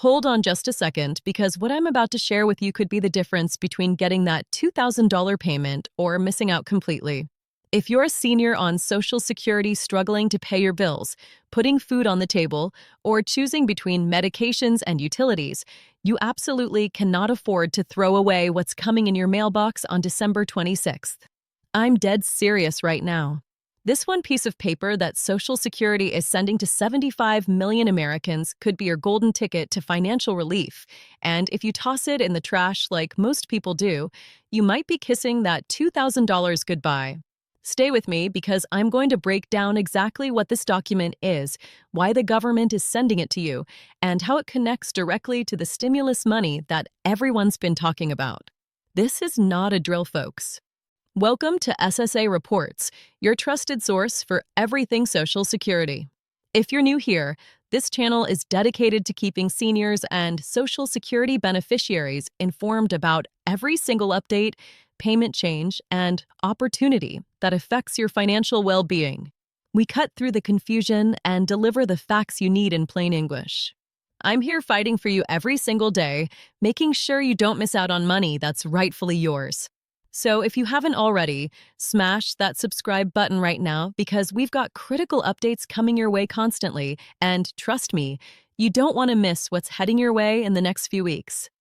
Hold on just a second, because what I'm about to share with you could be the difference between getting that $2,000 payment or missing out completely. If you're a senior on Social Security struggling to pay your bills, putting food on the table, or choosing between medications and utilities, you absolutely cannot afford to throw away what's coming in your mailbox on December 26th. I'm dead serious right now. This one piece of paper that Social Security is sending to 75 million Americans could be your golden ticket to financial relief. And if you toss it in the trash like most people do, you might be kissing that $2,000 goodbye. Stay with me, because I'm going to break down exactly what this document is, why the government is sending it to you, and how it connects directly to the stimulus money that everyone's been talking about. This is not a drill, folks. Welcome to SSA Reports, your trusted source for everything Social Security. If you're new here, this channel is dedicated to keeping seniors and Social Security beneficiaries informed about every single update, payment change, and opportunity that affects your financial well-being. We cut through the confusion and deliver the facts you need in plain English. I'm here fighting for you every single day, making sure you don't miss out on money that's rightfully yours. So if you haven't already, smash that subscribe button right now, because we've got critical updates coming your way constantly, and trust me, you don't want to miss what's heading your way in the next few weeks.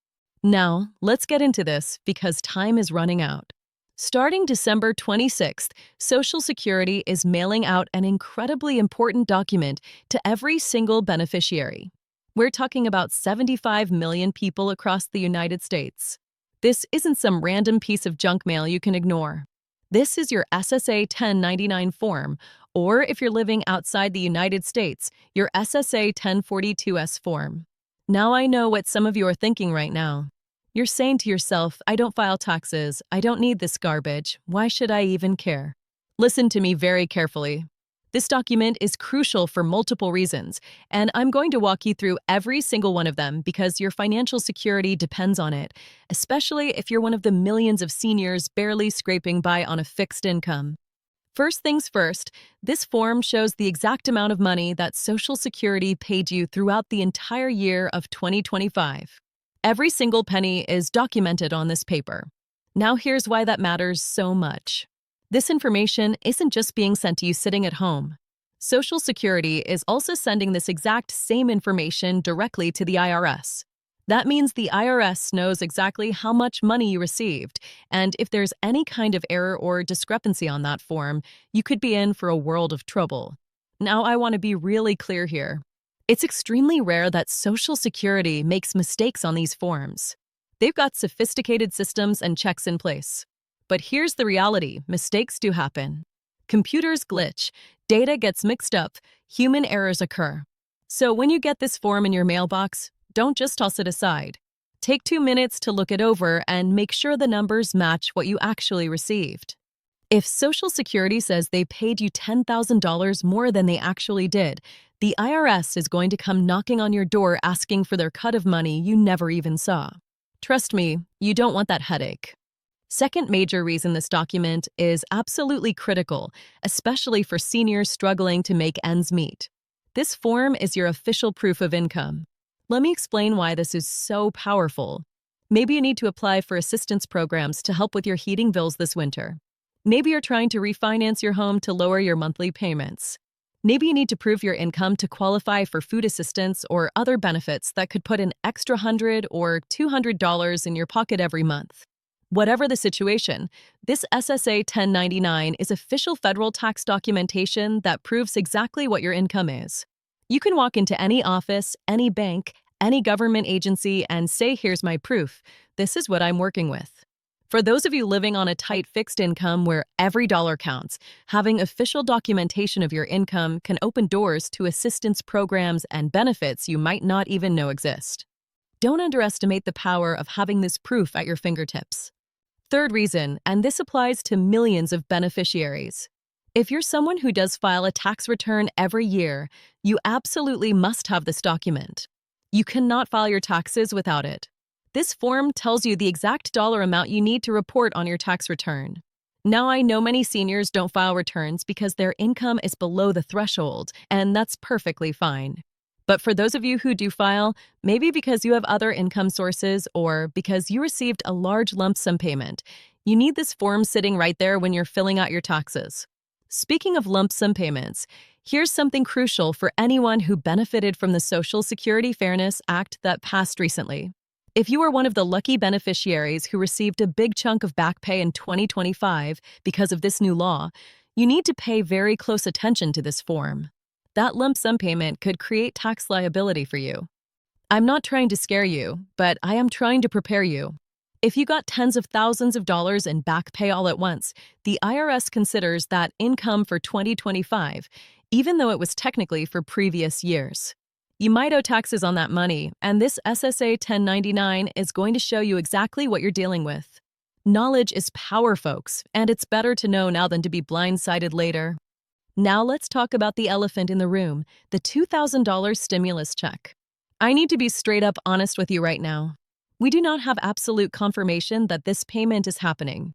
Now, let's get into this, because time is running out. Starting December 26th, Social Security is mailing out an incredibly important document to every single beneficiary. We're talking about 75 million people across the United States. This isn't some random piece of junk mail you can ignore. This is your SSA 1099 form, or if you're living outside the United States, your SSA 1042S form. Now I know what some of you are thinking right now. You're saying to yourself, I don't file taxes, I don't need this garbage, why should I even care? Listen to me very carefully. This document is crucial for multiple reasons, and I'm going to walk you through every single one of them, because your financial security depends on it, especially if you're one of the millions of seniors barely scraping by on a fixed income. First things first, this form shows the exact amount of money that Social Security paid you throughout the entire year of 2025. Every single penny is documented on this paper. Now here's why that matters so much. This information isn't just being sent to you sitting at home. Social Security is also sending this exact same information directly to the IRS. That means the IRS knows exactly how much money you received, and if there's any kind of error or discrepancy on that form, you could be in for a world of trouble. Now, I want to be really clear here. It's extremely rare that Social Security makes mistakes on these forms. They've got sophisticated systems and checks in place. But here's the reality, mistakes do happen. Computers glitch, data gets mixed up, human errors occur. So when you get this form in your mailbox, don't just toss it aside. Take 2 minutes to look it over and make sure the numbers match what you actually received. If Social Security says they paid you $10,000 more than they actually did, the IRS is going to come knocking on your door asking for their cut of money you never even saw. Trust me, you don't want that headache. Second major reason this document is absolutely critical, especially for seniors struggling to make ends meet. This form is your official proof of income. Let me explain why this is so powerful. Maybe you need to apply for assistance programs to help with your heating bills this winter. Maybe you're trying to refinance your home to lower your monthly payments. Maybe you need to prove your income to qualify for food assistance or other benefits that could put an extra $100 or $200 in your pocket every month. Whatever the situation, this SSA 1099 is official federal tax documentation that proves exactly what your income is. You can walk into any office, any bank, any government agency and say, here's my proof. This is what I'm working with. For those of you living on a tight fixed income where every dollar counts, having official documentation of your income can open doors to assistance programs and benefits you might not even know exist. Don't underestimate the power of having this proof at your fingertips. Third reason, and this applies to millions of beneficiaries. If you're someone who does file a tax return every year, you absolutely must have this document. You cannot file your taxes without it. This form tells you the exact dollar amount you need to report on your tax return. Now, I know many seniors don't file returns because their income is below the threshold, and that's perfectly fine. But for those of you who do file, maybe because you have other income sources or because you received a large lump sum payment, you need this form sitting right there when you're filling out your taxes. Speaking of lump sum payments, here's something crucial for anyone who benefited from the Social Security Fairness Act that passed recently. If you are one of the lucky beneficiaries who received a big chunk of back pay in 2025 because of this new law, you need to pay very close attention to this form. That lump sum payment could create tax liability for you. I'm not trying to scare you, but I am trying to prepare you. If you got tens of thousands of dollars in back pay all at once, the IRS considers that income for 2025, even though it was technically for previous years. You might owe taxes on that money, and this SSA 1099 is going to show you exactly what you're dealing with. Knowledge is power, folks, and it's better to know now than to be blindsided later. Now let's talk about the elephant in the room, the $2,000 stimulus check. I need to be straight up honest with you right now. We do not have absolute confirmation that this payment is happening.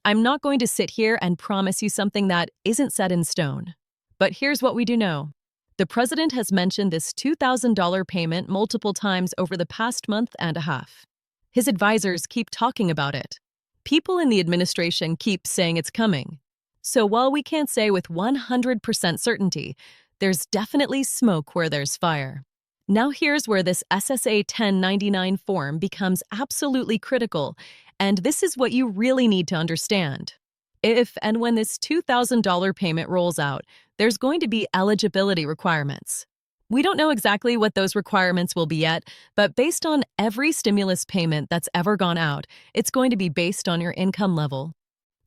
I'm not going to sit here and promise you something that isn't set in stone. But here's what we do know. The president has mentioned this $2,000 payment multiple times over the past month and a half. His advisors keep talking about it. People in the administration keep saying it's coming. So while we can't say with 100% certainty, there's definitely smoke where there's fire. Now here's where this SSA 1099 form becomes absolutely critical, and this is what you really need to understand. If and when this $2,000 payment rolls out, there's going to be eligibility requirements. We don't know exactly what those requirements will be yet, but based on every stimulus payment that's ever gone out, it's going to be based on your income level.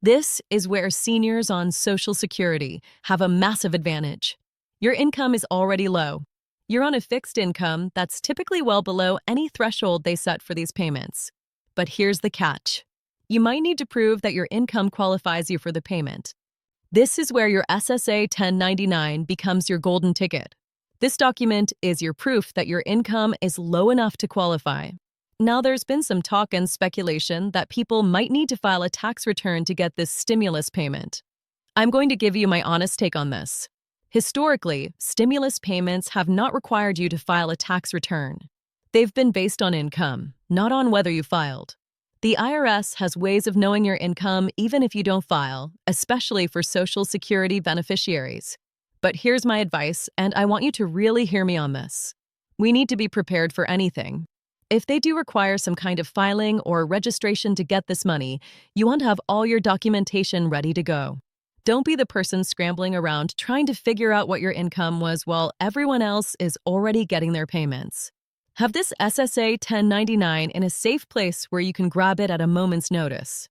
This is where seniors on Social Security have a massive advantage. Your income is already low. You're on a fixed income that's typically well below any threshold they set for these payments. But here's the catch. You might need to prove that your income qualifies you for the payment. This is where your SSA 1099 becomes your golden ticket. This document is your proof that your income is low enough to qualify. Now, there's been some talk and speculation that people might need to file a tax return to get this stimulus payment. I'm going to give you my honest take on this. Historically, stimulus payments have not required you to file a tax return. They've been based on income, not on whether you filed. The IRS has ways of knowing your income even if you don't file, especially for Social Security beneficiaries. But here's my advice, and I want you to really hear me on this. We need to be prepared for anything. If they do require some kind of filing or registration to get this money, you want to have all your documentation ready to go. Don't be the person scrambling around trying to figure out what your income was while everyone else is already getting their payments. Have this SSA 1099 in a safe place where you can grab it at a moment's notice.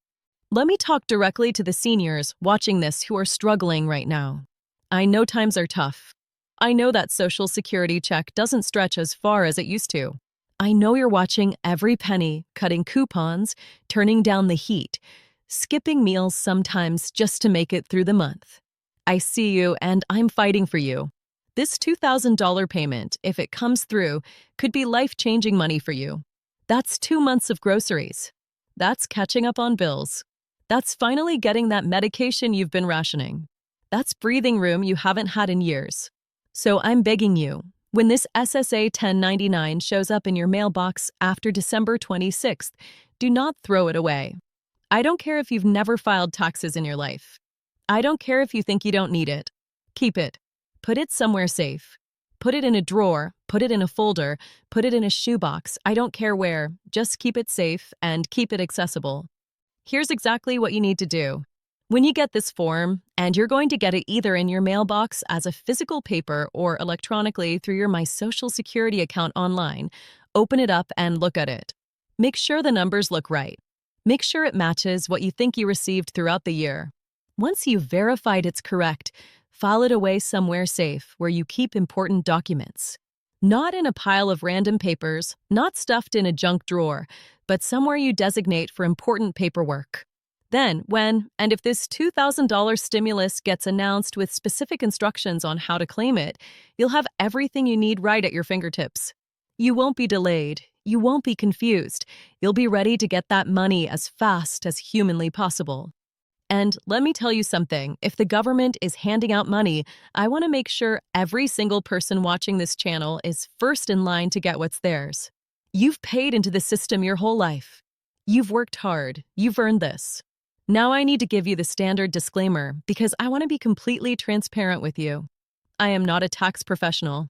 Let me talk directly to the seniors watching this who are struggling right now. I know times are tough. I know that Social Security check doesn't stretch as far as it used to. I know you're watching every penny, cutting coupons, turning down the heat, skipping meals sometimes just to make it through the month. I see you, and I'm fighting for you. This $2,000 payment, if it comes through, could be life-changing money for you. That's 2 months of groceries. That's catching up on bills. That's finally getting that medication you've been rationing. That's breathing room you haven't had in years. So I'm begging you, when this SSA 1099 shows up in your mailbox after December 26th, do not throw it away. I don't care if you've never filed taxes in your life. I don't care if you think you don't need it. Keep it. Put it somewhere safe. Put it in a drawer, put it in a folder, put it in a shoebox. I don't care where. Just keep it safe and keep it accessible. Here's exactly what you need to do. When you get this form, and you're going to get it either in your mailbox as a physical paper or electronically through your My Social Security account online, open it up and look at it. Make sure the numbers look right. Make sure it matches what you think you received throughout the year. Once you've verified it's correct, file it away somewhere safe where you keep important documents. Not in a pile of random papers, not stuffed in a junk drawer, but somewhere you designate for important paperwork. Then, when and if this $2,000 stimulus gets announced with specific instructions on how to claim it, you'll have everything you need right at your fingertips. You won't be delayed. You won't be confused. You'll be ready to get that money as fast as humanly possible. And let me tell you something, if the government is handing out money, I want to make sure every single person watching this channel is first in line to get what's theirs. You've paid into the system your whole life. You've worked hard. You've earned this. Now I need to give you the standard disclaimer because I want to be completely transparent with you. I am not a tax professional.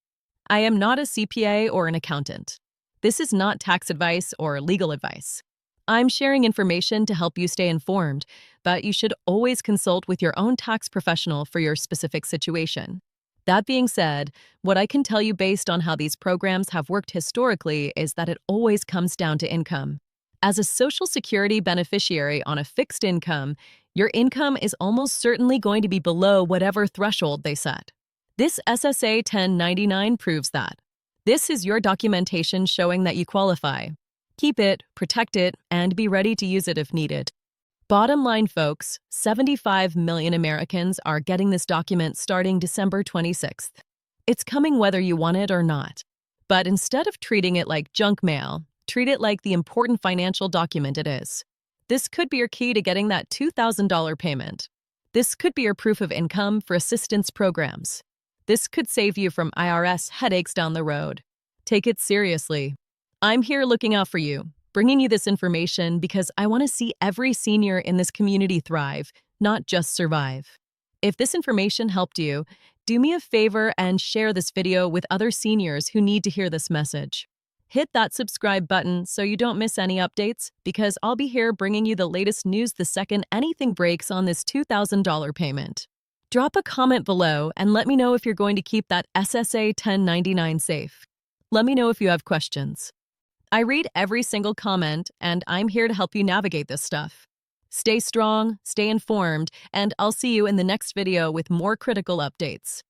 I am not a CPA or an accountant. This is not tax advice or legal advice. I'm sharing information to help you stay informed, but you should always consult with your own tax professional for your specific situation. That being said, what I can tell you based on how these programs have worked historically is that it always comes down to income. As a Social Security beneficiary on a fixed income, your income is almost certainly going to be below whatever threshold they set. This SSA 1099 proves that. This is your documentation showing that you qualify. Keep it, protect it, and be ready to use it if needed. Bottom line, folks, 75 million Americans are getting this document starting December 26th. It's coming whether you want it or not. But instead of treating it like junk mail, treat it like the important financial document it is. This could be your key to getting that $2,000 payment. This could be your proof of income for assistance programs. This could save you from IRS headaches down the road. Take it seriously. I'm here looking out for you, bringing you this information because I want to see every senior in this community thrive, not just survive. If this information helped you, do me a favor and share this video with other seniors who need to hear this message. Hit that subscribe button so you don't miss any updates, because I'll be here bringing you the latest news the second anything breaks on this $2,000 payment. Drop a comment below and let me know if you're going to keep that SSA 1099 safe. Let me know if you have questions. I read every single comment, and I'm here to help you navigate this stuff. Stay strong, stay informed, and I'll see you in the next video with more critical updates.